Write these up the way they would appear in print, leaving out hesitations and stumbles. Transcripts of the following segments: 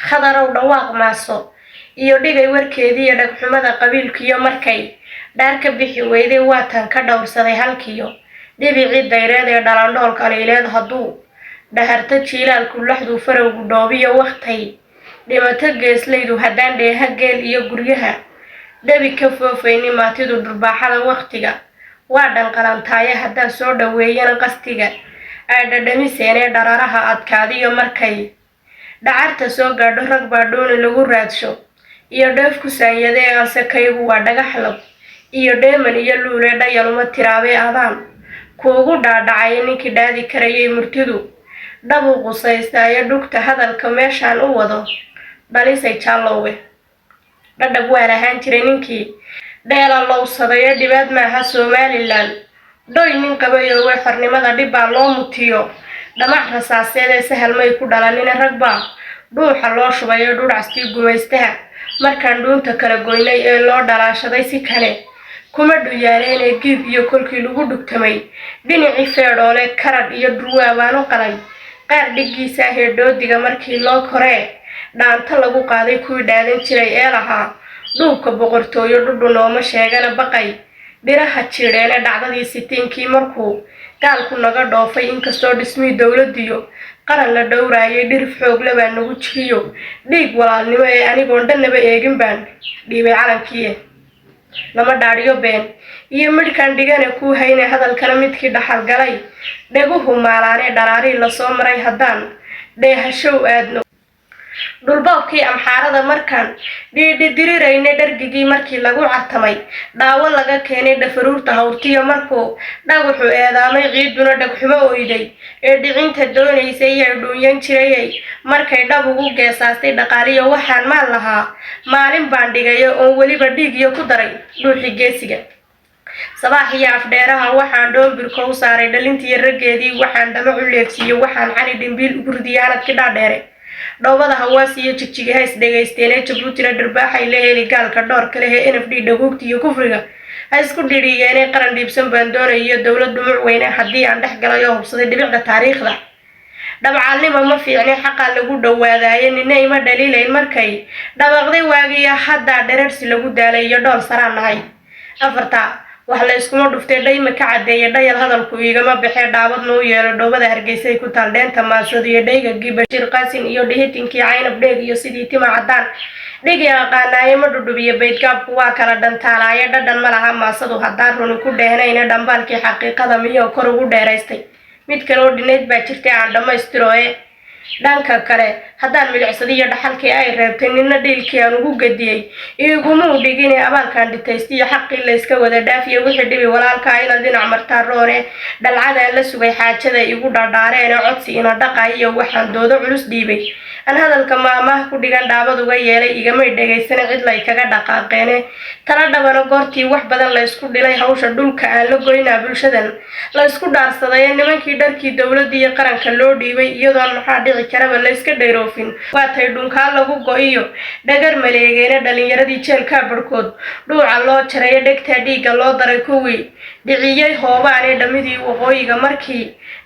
khadarow dhawaaq maaso iyo dhigay warkeedii dhagxumada qabiilkiyo markay dhaarka bixi weyday waatan ka dhowrsaday halkiyo dhibicii dayreed ee dhalandhool kaliileed hadduu dhaharta jiilaalku laxdu farowgu dhoobiyo waqtay dhimato geeslaydu haddaan dheeha geel iyo guryaha dhabi ka foofayni maatidu durbaaxada waqtiga waa dhanqalantaaye haddaan soo dhaweeyana qastiga ay dhadhamiseenee dhararaha adkaadiyo markay dhacarta soo gaadho rag baa dhooni lagu raadsho iyo dheef ku saanyadee asakaygu waa dhagaxlab iyo dheeman iyo luule dhayaluma tiraabay adaan kuugu dhaadhacaya ninkii dhaadi karayay murtidu dhabu qusaystaayo dhugta hadalka meeshaan u wado dhalisay jaallowe dhadhab waan ahaan jiray ninkii dheela lowsadayo dhibaad maaha Somaliland dhoy nin qabayo xornimada dhib baa loo mutiyo dhamac rasaaseed sahal may ku dhalanina rag baa dhuuxa loo shubayo dhuracsi gumaystaha markaan dhuunta kala goynay ee loo dhalaashaday si kale kuma dhuyaaleen giib iyo kolkii lagu dhugtamay dhinaci feedhoole karad iyo durwaa baan u qalay qaar dhigiisa heedhoodiga markii loo koree dhaanta lagu qaaday kuwii dhaadan jiray ee lahaa dhuubka boqortooyo dhudhunooma sheegana baqay dhiraha jireene dhacdadii sitiinkii markuu gaalku naga dhoofay inkastoo dhismii dawladiyo qaran la dhowraayay dhirif xoog la baa nagu jiriyo dhiig walaalnimo ee anigoon dhanaba eegin baan dhiibay calankii lama dhaadhiyo been iyo midkaan dhigana kuu hayne hadalkana midkii dhaxal galay dhaguhu maalaane dharaari la soo maray haddaan dheehashow aadno dhulbaabkii amxaarada markaan dhiidhidirirayna dhargigii markii lagu cartamay dhaawo laga keenay dhafaruurta hawrtiyo markuu dhaguxu eedaamay ciiduna dhagxumo oyday ee dhicinta doonaysay iyo dhuunyan jirayay markay dhab ugu geesaastay dhaqaaliyo waxaan maal lahaa maalin baan dhigayo oon weliba dhiigiyo ku daray dhuuxi geesiga sabaax iyo afdheeraha waxaan dhoombirka u saaray dhalintii raggeedii waxaan dhamac u leefsiiyo waxaan cali dhimbiil ugu ridiyaanadki dhaadheere dhowbada hawaas iyo jigjigaha isdhegaysteenee Jabuutina dharbaaxay la heli gaalka dhowr kale ee NFD dhagoogta iyo kufriga ay isku dhiriyeenee qaran dhiibsan baan doonayo dawlad dhumuc weyne haddii aan dhex galayo hubsaday dhibicda taariikhda dhabcaalnimo ma fiicne xaqa lagu dhawaadaaye nina ima dhaliilayn markay dhabaqday waagiya hadda dherersi lagu daalay iyo dhool saraan nahay afarta wax la iskuma dhuftay dhayma ka cadeeyay dhayal hadalku igama baxee dhaabad noo yeelo dhoobada Hargeysa ku taal dheenta maasado iyo dhaygagii Bashiir Qaasin iyo dhihitinkii Caynab Dheeg iyo sidii tima cadaan dhigi aqaanaaye ma dhudhubiyo beedgaabku waa kala dhantaalaaye dhadhan ma laha maasadu haddaan runi ku dheehnayna dhambaalkii xaqiiqada miyo kor ugu dheeraystay mid kale oo dhinayd baa jirtay aan dhammaystirooye dhanka kale haddaan milicsadiyo dhaxalkii ay reebtay nina dhiilkii aan ugu gadiyay iguma u dhigin abaalkan dhitaystiyo xaqii la iska wada dhaafiyo wixii dhibi walaalka ina dhinac martaa roone dhalcada la sugay xaajada igu dhadhaareen codsi ina dhaqayo waxaan doodo culus dhiibay aan hadalka maamaha ku dhigan dhaabad uga yeelay igamay dhageysan cid lay kaga dhaqaaqeen tala dhabana goortii wax badan la isku dhilay hawsha dhulka aan la goynaa bulshadan la isku dhaarsaday nimankii dharkii dawladda iyo qaranka loo dhiibay iyadoo maxaa dhici karaba la iska dheeroofin waatay dhunkaa lagu go'iyo dhagar maleegeena dhalinyaradii jeelka barkood dhuuca loo jaray dhegta dhiiga loo daray kuwii dhiciyay hoobaan dhamidii waqooyiga markii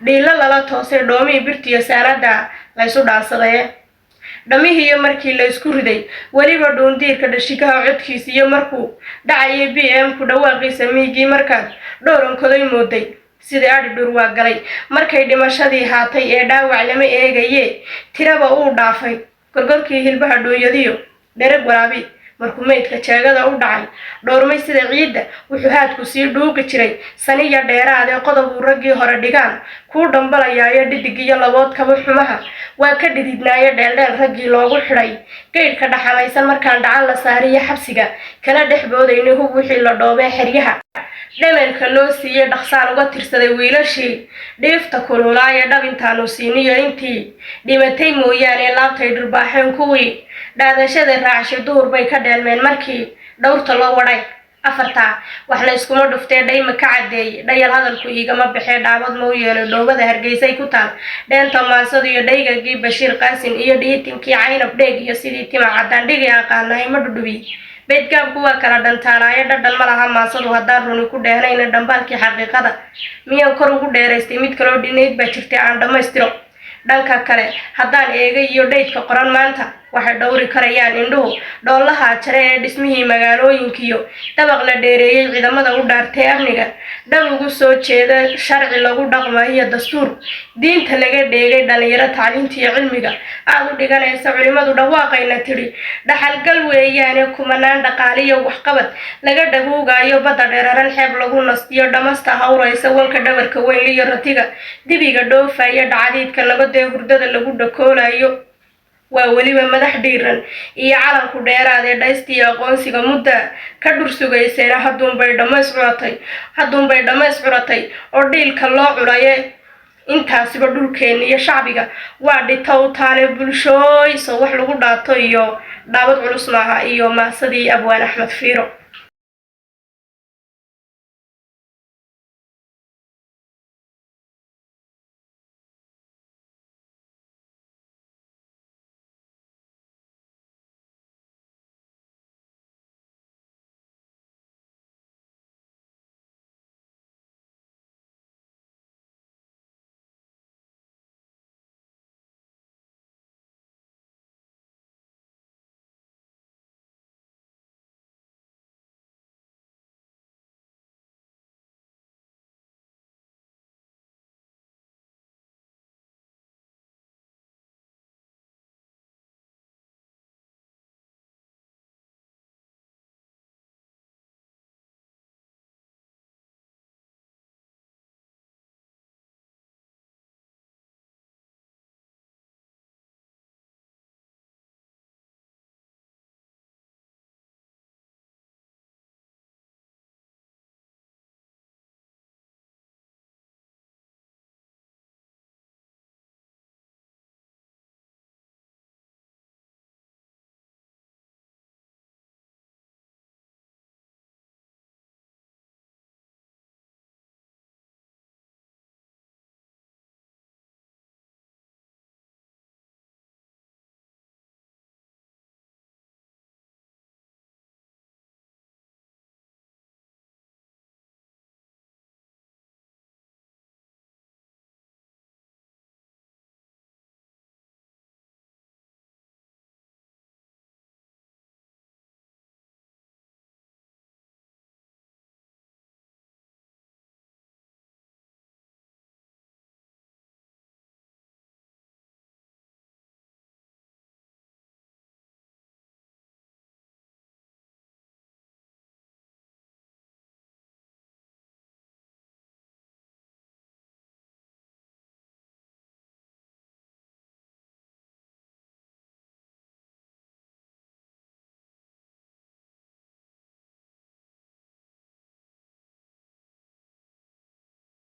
dhiila lala toosay dhoomi birtiyo saarada la isu dhaarsaday dhamihiyo markii la isku riday waliba dhuundiirka dhashigaha codkiisa iyo markuu dhacay BM ku dhawaaqaysa miigi markaad dhoorankoday mooday sida aad dhur waa galay markay dhimashadii haatay ee dhaawac lama eegaye tiraba uu dhaafay gorgorkii hilbaha dhooyadiyo dhereg waraabi markuu meydka jeegada u dhacay dhoormay sida ciidda wuxuu haadku sii dhuuqi jiray saniya dheeraad ee qodob uu raggii hore dhigaan ku dhambalayaayo dhidig iyo labood kaba xumaha waa ka dhididnaayo dheeldheel raggii loogu xidhay geedhka dhaxamaysan markaan dhacan la saariyo xabsiga kala dhex boodayna hub wixii la dhoobay xeryaha dhameelka loo siiyay dhaqsaan uga tirsaday wiilashii dheefta kululaaya dhabintaanu siiniyo intii dhimatay mooyaane laabtay dhurbaaxeen kuwii dhaadashada raacshay duhur bay ka dheelmeen markii dhowrta loo waday afarta wax la iskuma dhuftay dhayma ka cadeey dhayal hadalku igama baxee dhaabad moo yeelo dhoobada Hargeysa ku taal dheenta maasado iyo dhaygagii Bashiir Qaasin iyo dhihitinkii Caynab Dheeg iyo sidii tima cadaan dhigi aqaanay ma dhudhubi beedgaabku waa kala dhantaalaaye dhadhan ma laha maasadu haddaan runi ku dheehnayna dhambaalkii xaqiiqada miyaan kor ugu dheeraystay mid kaloo dhinayd baa jirtay aan dhammaystiro dhanka kale haddaan eegay iyo dhaydka qoran maanta waxay dhowri karayaan indhuhu dhoolaha jare ee dhismihii magaalooyinkiyo dabaq la dheereeyay ciidamada u dhaartay amniga dhab ugu soo jeeda sharci lagu dhaqmayo dastuur diinta laga dheegay dhalinyaro tacliinta iyo cilmiga aad u dhiganaysa culimadu dhawaaqayna tiri dhaxalgal weeyaane kumanaan dhaqaaliyo waxqabad laga dhaguugayo badda dheeraran xeeb lagu nastiyo dhamasta hawraysa wanka dhabarka weyn iyo ratiga dibiga dhoofaya dhacdiidka nabadee hurdada lagu dhakoolayo waa weliba madax dhiiran iyo calanku dheeraad ee dhaystiyo aqoonsiga mudda ka dhursugaysayna hadduunbay dhammays curatay oo dhiilka loo culaye intaasiba dhulkeena iyo shacbiga waa dhitow taale bulshooy soo wax lagu dhaato iyo dhaabad culus maaha iyo maasadii abwaan axmed fiiro